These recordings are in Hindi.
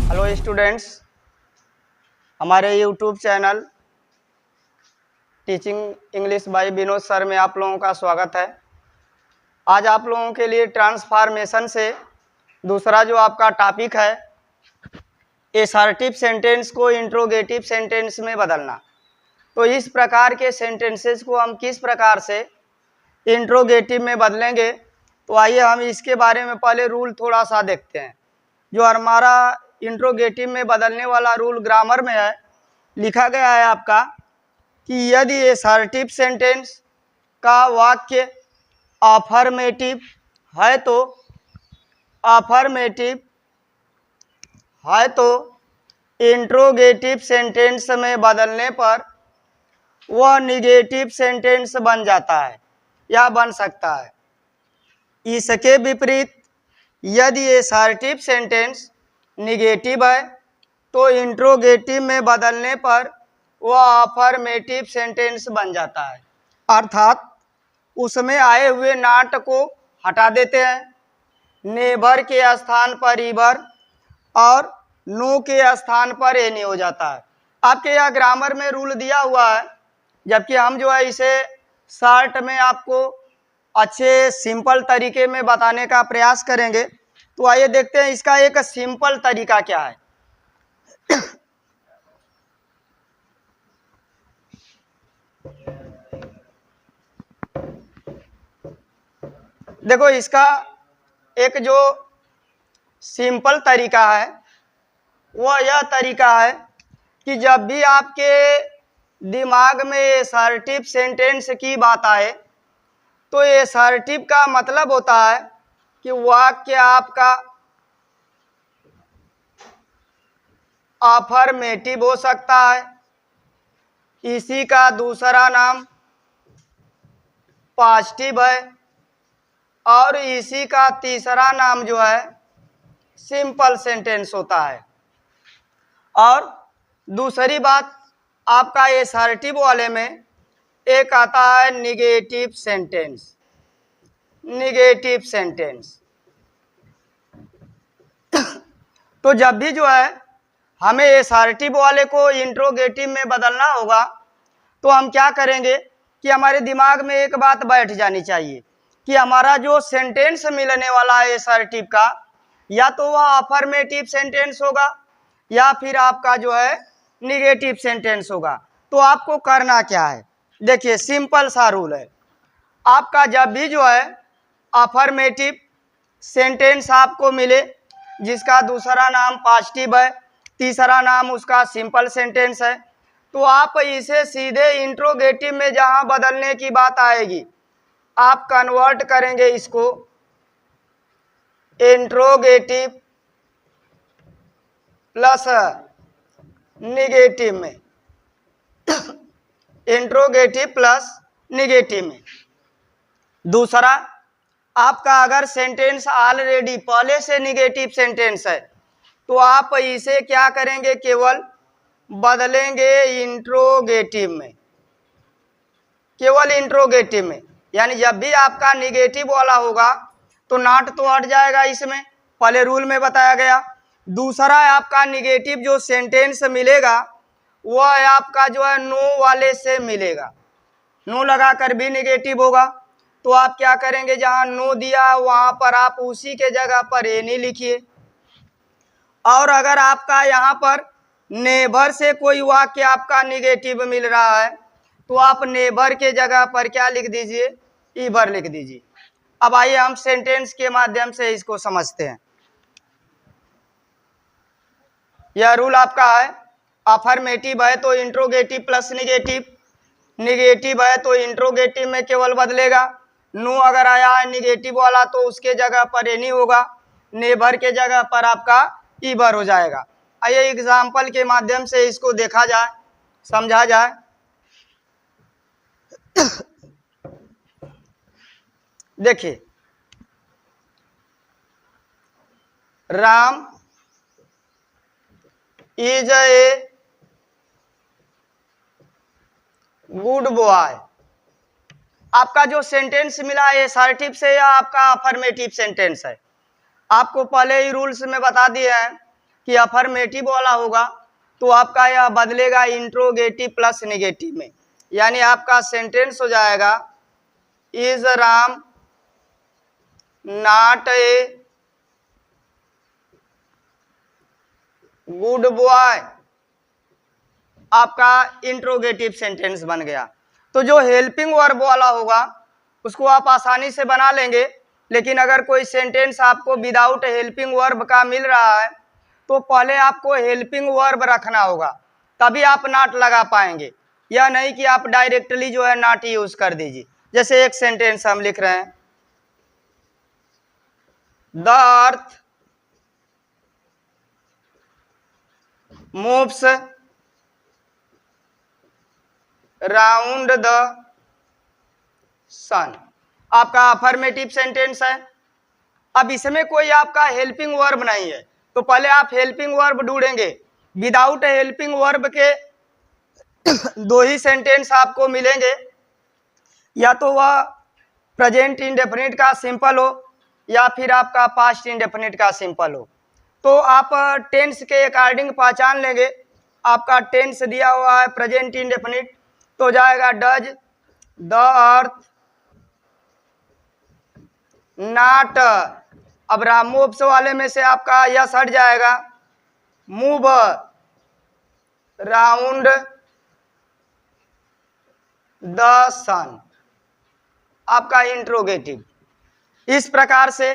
हेलो स्टूडेंट्स, हमारे YouTube channel teaching English by Vinod sir में आप लोगों का स्वागत है। आज आप लोगों के लिए ट्रांसफॉर्मेशन से दूसरा जो आपका टॉपिक है, असर्टिव सेंटेंस को इंट्रोगेटिव सेंटेंस में बदलना। तो इस प्रकार के सेंटेंसेस को हम किस प्रकार से इंट्रोगेटिव में बदलेंगे, तो आइए हम इसके बारे में पहले रूल थोड़ा सा देखते हैं। जो हमारा इंट्रोगेटिव में बदलने वाला रूल ग्रामर में है, लिखा गया है आपका कि यदि असर्टिव सेंटेंस का वाक्य अफर्मेटिव है तो इंट्रोगेटिव सेंटेंस में बदलने पर वह निगेटिव सेंटेंस बन जाता है या बन सकता है। इसके विपरीत यदि असर्टिव सेंटेंस निगेटिव है तो इंट्रोगेटिव में बदलने पर वह अफर्मेटिव सेंटेंस बन जाता है, अर्थात उसमें आए हुए नॉट को हटा देते हैं। नेवर के स्थान पर ईवर और नो के स्थान पर एनी हो जाता है। आपके यहाँ ग्रामर में रूल दिया हुआ है, जबकि हम जो है इसे शॉर्ट में आपको अच्छे सिंपल तरीके में बताने का प्रयास करेंगे। तो आइए देखते हैं इसका एक सिंपल तरीका क्या है। देखो, इसका एक जो सिंपल तरीका है वह यह तरीका है कि जब भी आपके दिमाग में असर्टिव सेंटेंस की बात आए तो असर्टिव का मतलब होता है कि वाक्य आपका अफर्मेटिव हो सकता है, इसी का दूसरा नाम पॉजिटिव है और इसी का तीसरा नाम जो है सिंपल सेंटेंस होता है। और दूसरी बात, आपका असर्टिव वाले में एक आता है निगेटिव सेंटेंस। तो जब भी जो है हमें असर्टिव वाले को इंट्रोगेटिव में बदलना होगा तो हम क्या करेंगे कि हमारे दिमाग में एक बात बैठ जानी चाहिए कि हमारा जो सेंटेंस मिलने वाला है असर्टिव का, या तो वह अफर्मेटिव सेंटेंस होगा या फिर आपका जो है निगेटिव सेंटेंस होगा। तो आपको करना क्या है, देखिए सिंपल सा रूल है। आपका जब भी जो है अफर्मेटिव सेंटेंस आपको मिले जिसका दूसरा नाम पॉजिटिव है, तीसरा नाम उसका सिंपल सेंटेंस है, तो आप इसे सीधे इंट्रोगेटिव में जहां बदलने की बात आएगी आप कन्वर्ट करेंगे इसको इंट्रोगेटिव प्लस निगेटिव में। इंट्रोगेटिव प्लस निगेटिव में। दूसरा, आपका अगर सेंटेंस ऑलरेडी पहले से निगेटिव सेंटेंस है तो आप इसे क्या करेंगे, केवल बदलेंगे इंट्रोगेटिव में, केवल इंट्रोगेटिव में। यानी जब भी आपका निगेटिव वाला होगा तो नॉट तो हट जाएगा, इसमें पहले रूल में बताया गया। दूसरा, आपका निगेटिव जो सेंटेंस मिलेगा वह आपका जो है नो वाले से मिलेगा, नो लगाकर भी निगेटिव होगा। तो आप क्या करेंगे, जहां नो दिया वहां पर आप उसी के जगह पर एनी लिखिए। और अगर आपका यहाँ पर नेवर से कोई वाक्य आपका निगेटिव मिल रहा है तो आप नेवर के जगह पर क्या लिख दीजिए, ईवर लिख दीजिए। अब आइए हम सेंटेंस के माध्यम से इसको समझते हैं। यह रूल आपका है, अफर्मेटिव है तो इंट्रोगेटिव प्लस निगेटिव, निगेटिव है तो इंट्रोगेटिव में केवल बदलेगा। नो अगर आया है निगेटिव वाला तो उसके जगह पर एनी होगा, नेवर के जगह पर आपका ईवर हो जाएगा। आइए एग्जाम्पल के माध्यम से इसको देखा जाए, समझा जाए। देखिए, Ram is a good boy. आपका जो सेंटेंस मिला है असर्टिव से या आपका अफर्मेटिव सेंटेंस है, आपको पहले ही रूल्स में बता दिए हैं कि अफर्मेटिव वाला होगा तो आपका यह बदलेगा इंट्रोगेटिव प्लस निगेटिव में, यानी आपका सेंटेंस हो जाएगा is Ram not a good boy, आपका इंट्रोगेटिव सेंटेंस बन गया। तो जो हेल्पिंग वर्ब वाला होगा उसको आप आसानी से बना लेंगे, लेकिन अगर कोई सेंटेंस आपको विदाउट हेल्पिंग वर्ब का मिल रहा है तो पहले आपको हेल्पिंग वर्ब रखना होगा, तभी आप नॉट लगा पाएंगे। यह नहीं कि आप डायरेक्टली जो है नॉट यूज कर दीजिए। जैसे एक सेंटेंस हम लिख रहे हैं, the earth moves round the sun, आपका अफर्मेटिव सेंटेंस है। अब इसमें कोई आपका हेल्पिंग वर्ब नहीं है तो पहले आप हेल्पिंग वर्ब ढूंढेंगे। विदाउट हेल्पिंग वर्ब के दो ही सेंटेंस आपको मिलेंगे, या तो वह प्रेजेंट इंडेफिनिट का सिंपल हो या फिर आपका पास्ट इंडेफिनिट का सिंपल हो। तो आप टेंस के अकॉर्डिंग पहचान लेंगे। आपका टेंस दिया हुआ है प्रेजेंट इंडेफिनिट तो जाएगा डज द अर्थ नॉट, अब मूव्स वाले में से आपका यस हट जाएगा, मूव राउंड द सन, आपका इंट्रोगेटिव। इस प्रकार से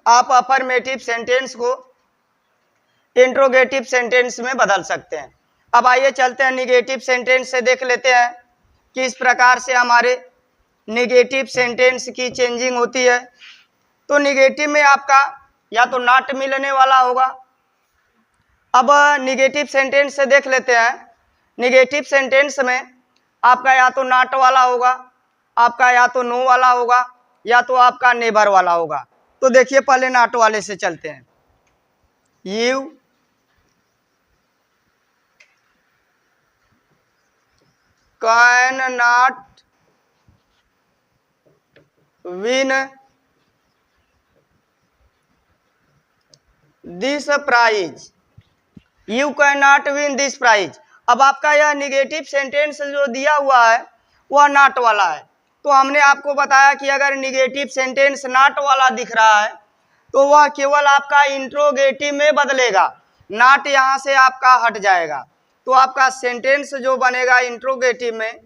आप अफर्मेटिव सेंटेंस को इंट्रोगेटिव सेंटेंस में बदल सकते हैं। अब आइए चलते हैं निगेटिव सेंटेंस से देख लेते हैं कि इस प्रकार से हमारे निगेटिव सेंटेंस की चेंजिंग होती है। तो निगेटिव में आपका या तो नॉट मिलने वाला होगा। अब निगेटिव सेंटेंस से देख लेते हैं। निगेटिव सेंटेंस में आपका या तो नॉट वाला होगा, आपका या तो नो वाला होगा, या तो आपका नेबर वाला होगा। तो देखिए पहले नॉट वाले से चलते हैं। You can not win this prize, you can not win this prize. अब आपका यह निगेटिव सेंटेंस जो दिया हुआ है वह नॉट वाला है। तो हमने आपको बताया कि अगर निगेटिव सेंटेंस नॉट वाला दिख रहा है तो वह केवल आपका इंट्रोगेटिव में बदलेगा, नॉट यहाँ से आपका हट जाएगा। तो आपका सेंटेंस जो बनेगा इंट्रोगेटिव में,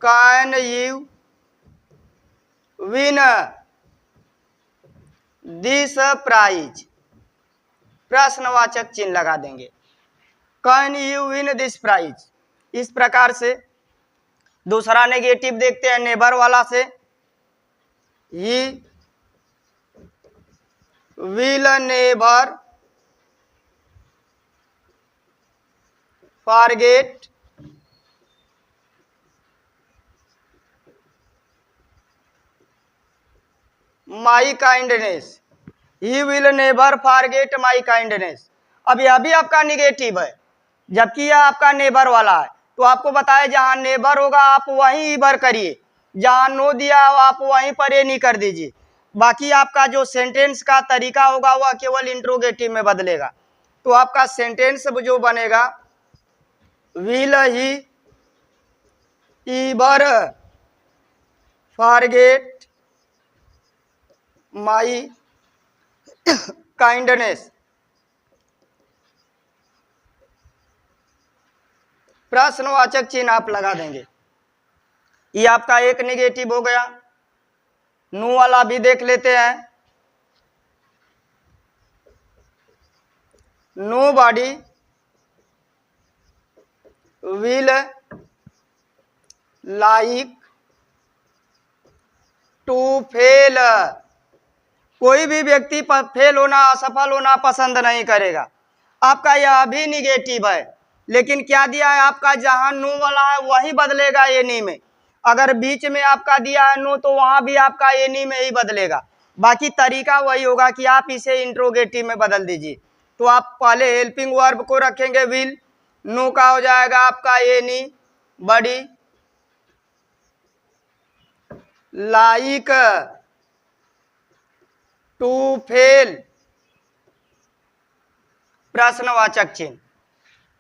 can you win this prize, प्रश्नवाचक चिन्ह लगा देंगे, can you win this prize. इस प्रकार से दूसरा नेगेटिव देखते हैं नेबर वाला से, he will never forget my kindness, he will never forget my kindness. अब यह भी आपका निगेटिव है जबकि यह आपका नेबर वाला है। तो आपको बताया जहां नेबर होगा आप वहीं इबर करिए, जहां नो दिया हो आप वहीं पर ये नहीं कर दीजिए। बाकी आपका जो सेंटेंस का तरीका होगा वह केवल इंट्रोगेटिव में बदलेगा। तो आपका सेंटेंस जो बनेगा, will he ever forget my kindness, प्रश्नवाचक चिन्ह आप लगा देंगे। ये आपका एक निगेटिव हो गया। नो वाला भी देख लेते हैं। Nobody will like to fail, कोई भी व्यक्ति फेल होना, असफल होना पसंद नहीं करेगा। आपका यह भी निगेटिव है, लेकिन क्या दिया है आपका, जहां नो वाला है वही बदलेगा एनी में। अगर बीच में आपका दिया है नो तो वहां भी आपका एनी में ही बदलेगा। बाकी तरीका वही होगा कि आप इसे इंट्रोगेटिव में बदल दीजिए। तो आप पहले हेल्पिंग वर्ब को रखेंगे विल, नो का हो जाएगा आपका एनी बड़ी, लाइक टू फेल प्रश्नवाचक चिन्ह।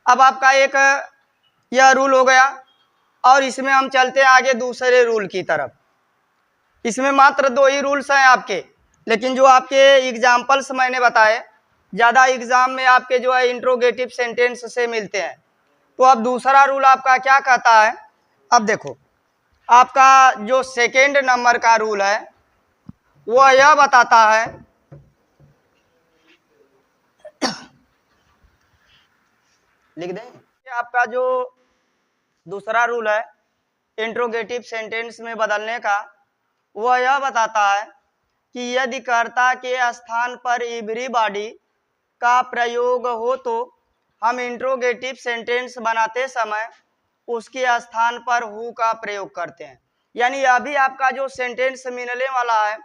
अब आपका एक यह रूल हो गया और इसमें हम चलते हैं आगे दूसरे रूल की तरफ। इसमें मात्र 2 ही रूल्स हैं आपके, लेकिन जो आपके एग्जाम्पल्स मैंने बताए ज़्यादा एग्जाम में आपके जो है इंट्रोगेटिव सेंटेंस से मिलते हैं। तो अब दूसरा रूल आपका क्या कहता है, अब देखो आपका जो सेकेंड नंबर का रूल है वह यह बताता है लिख दें। आपका जो दूसरा रूल है इंट्रोगेटिव सेंटेंस में बदलने का, वह यह बताता है कि यदि कर्ता के स्थान पर एवरीबॉडी का प्रयोग हो तो हम इंट्रोगेटिव सेंटेंस बनाते समय उसके स्थान पर हु का प्रयोग करते हैं। यानी अभी आपका जो सेंटेंस मिलने वाला है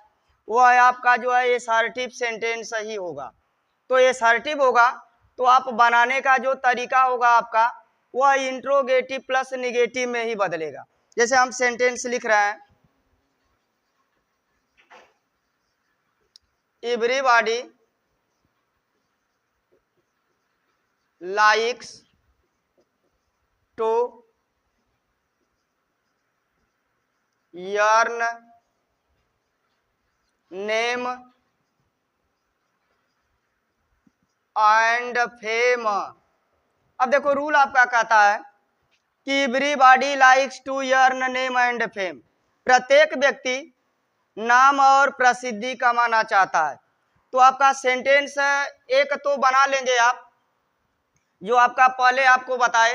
वह आपका जो है असर्टिव सेंटेंस ही होगा। तो असर्टिव होगा तो आप बनाने का जो तरीका होगा आपका वह इंट्रोगेटिव प्लस निगेटिव में ही बदलेगा। जैसे हम सेंटेंस लिख रहे हैं, everybody likes to yearn name and fame. अब देखो रूल आपका कहता है कि everybody likes to yearn name and fame, प्रत्येक व्यक्ति नाम और प्रसिद्धि कमाना चाहता है। तो आपका सेंटेंस एक तो बना लेंगे आप जो आपका पहले आपको बताए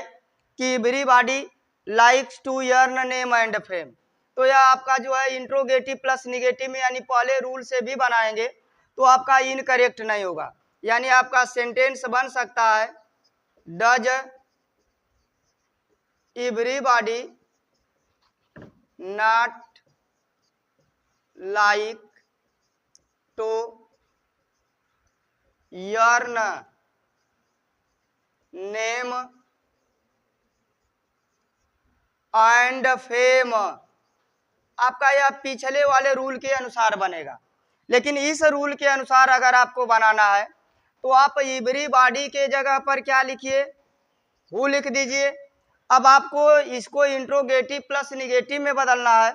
कि everybody likes to yearn name and fame. तो यह आपका जो है इंट्रोगेटिव प्लस निगेटिव में यानी पहले रूल से भी बनाएंगे तो आपका इनकरेक्ट नहीं होगा। यानी आपका सेंटेंस बन सकता है does everybody not like to yearn name and fame. आपका यह पिछले वाले रूल के अनुसार बनेगा, लेकिन इस रूल के अनुसार अगर आपको बनाना है तो आप एवरीबॉडी के जगह पर क्या लिखिए, हु लिख दीजिए। अब आपको इसको इंट्रोगेटिव प्लस निगेटिव में बदलना है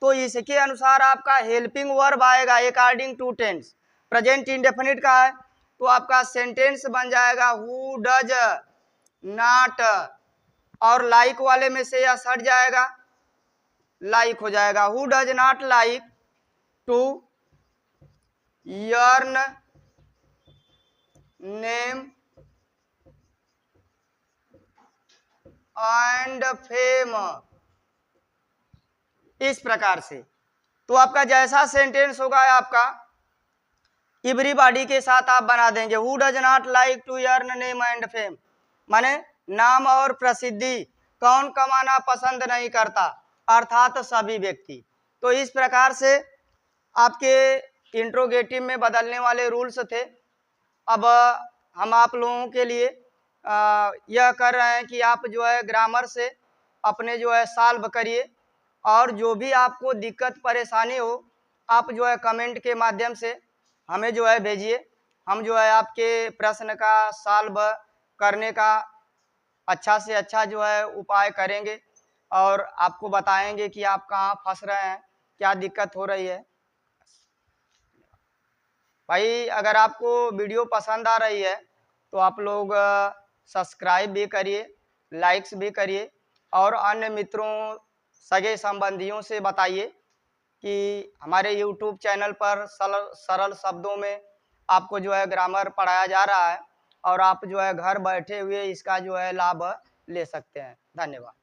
तो इसके अनुसार आपका हेल्पिंग वर्ब आएगा according to tense. Present indefinite का है तो आपका सेंटेंस बन जाएगा हु डज नॉट, और लाइक वाले में से यह सट जाएगा, लाइक हो जाएगा। Who does not like to yearn name and fame, इस प्रकार से। तो आपका जैसा सेंटेंस होगा आपका एवरीबॉडी के साथ आप बना देंगे who does not like to yearn name and fame, माने नाम और प्रसिद्धि कौन कमाना पसंद नहीं करता, अर्थात सभी व्यक्ति। तो इस प्रकार से आपके इंट्रोगेटिव में बदलने वाले रूल्स थे। अब हम आप लोगों के लिए यह कर रहे हैं कि आप जो है ग्रामर से अपने जो है सॉल्व करिए, और जो भी आपको दिक्कत परेशानी हो आप जो है कमेंट के माध्यम से हमें जो है भेजिए। हम जो है आपके प्रश्न का सॉल्व करने का अच्छा से अच्छा जो है उपाय करेंगे और आपको बताएंगे कि आप कहाँ फंस रहे हैं, क्या दिक्कत हो रही है। भाई अगर आपको वीडियो पसंद आ रही है तो आप लोग सब्सक्राइब भी करिए, लाइक्स भी करिए, और अन्य मित्रों सगे संबंधियों से बताइए कि हमारे YouTube चैनल पर सरल शब्दों में आपको जो है ग्रामर पढ़ाया जा रहा है और आप जो है घर बैठे हुए इसका जो है लाभ ले सकते हैं। धन्यवाद।